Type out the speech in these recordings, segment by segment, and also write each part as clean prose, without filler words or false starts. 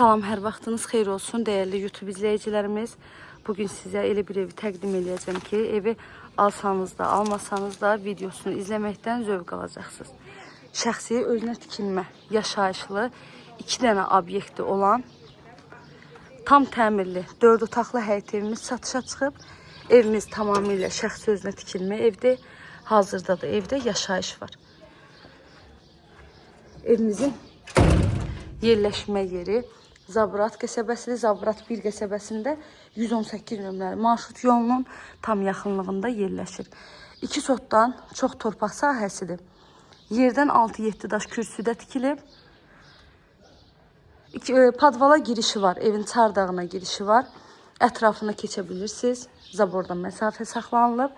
Salam, hər vaxtınız xeyir olsun değerli YouTube izleyicilerimiz. Bugün sizə elə bir evi təqdim edəcəm ki, evi alsanız da, almasanız da videosunu izleməkdən zövq alacaqsınız. Şəxsi özünə tikilmə, yaşayışlı 2 dənə obyekti olan tam təmirli 4 otaqlı həyət evimiz satışa çıxıb. Evimiz tamamilə şəxsi özünə tikilmə evdir. Hazırda da evdə yaşayış var. Evimizin yerləşmə yeri Zabrat qəsəbəsidir. Zabrat 1 qəsəbəsində 118 nömrəli marşrut yolunun tam yaxınlığında yerləşir. 2 sotdan çox torpaq sahəsidir. Yerdən 6-7 daş kürsüdə tikilib. Padvala girişi var. Evin çardağına girişi var. Ətrafına keçə bilirsiniz. Zabordan məsafə saxlanılıb.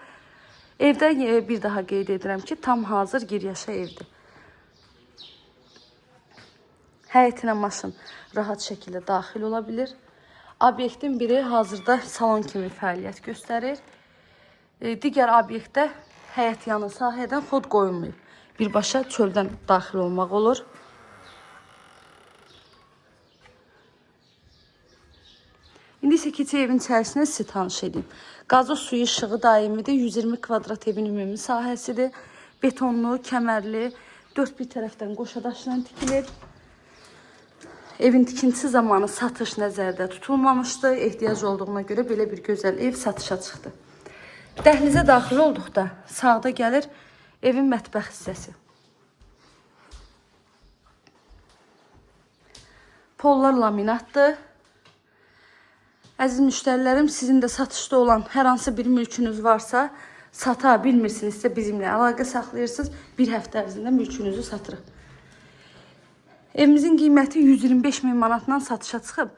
Evdə bir daha qeyd edirəm ki, tam hazır giryaşa evdir. Həyətinə maşın rahat şəkildə daxil ola bilir. Obyektin biri hazırda salon kimi fəaliyyət göstərir. Digər obyektdə həyət yanı sahədən xod qoyulmayıb. Birbaşa çöldən daxil olmaq olur. İndi isə keçək evin içərisinə sizi tanış edeyim. Qazı suyu işığı daimidir. 120 kvadrat evin ümumi sahəsidir. Betonlu, kəmərli, 4 bir tərəfdən qoşadaşla tikilir. Evin tikintisi zamanı satış nəzərdə tutulmamışdı. Ehtiyac olduğuna görə belə bir gözəl ev satışa çıxdı. Dəhlizə daxil olduqda sağda gəlir evin mətbəx hissəsi. Pollar laminatdır. Əziz müştərilərim, sizin də satışda olan hər hansı bir mülkünüz varsa, sata bilmirsinizsə bizimlə əlaqə saxlayırsınız. Bir həftə ərzində mülkünüzü satırıq. Evimizin qiyməti 125 min manatdan satışa çıxıb.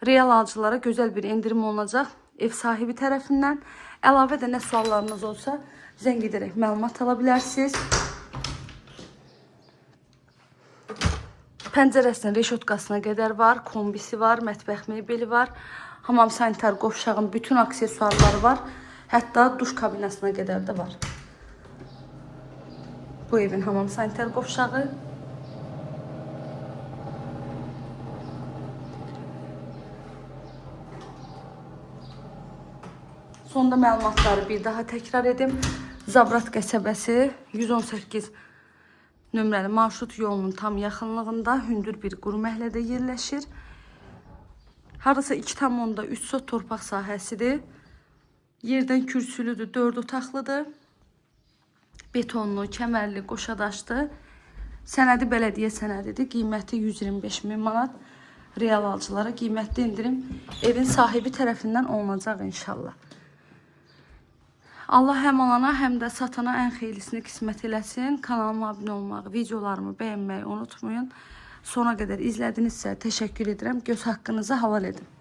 Real alıcılara gözəl bir endirim olunacaq ev sahibi tərəfindən. Əlavə də nə suallarınız olsa zəng edərək məlumat ala bilərsiniz. Pəncərəsindən reşotkasına qədər var, kombisi var, mətbəx mebeli var. Hamam sanitar qovşağın bütün aksesuarları var. Hətta duş kabinasına qədər də var. Bu evin hamam sanitar qovşağı. Sonda məlumatları bir daha təkrar edim. Zabrat qəsəbəsi 118 nömrəli marşrut yolunun tam yaxınlığında hündür bir quru məhəllədə yerləşir. Hardasa 2,3 sot torpaq sahəsidir. Yerdən kürsülüdür, 4 otaqlıdır. Betonlu, kəmərli, qoşadaşdır. Sənədi bələdiyyə sənədidir. Qiyməti 125 min manat. Real alıcılara qiymətli indirim evin sahibi tərəfindən olunacaq inşallah. Allah həm alana, həm də satana ən xeyirlisini qismət eləsin. Kanalıma abunə olmağı, videolarımı bəyənməyi unutmayın. Sona qədər izlədinizsə təşəkkür edirəm. Göz haqqınızı halal edin.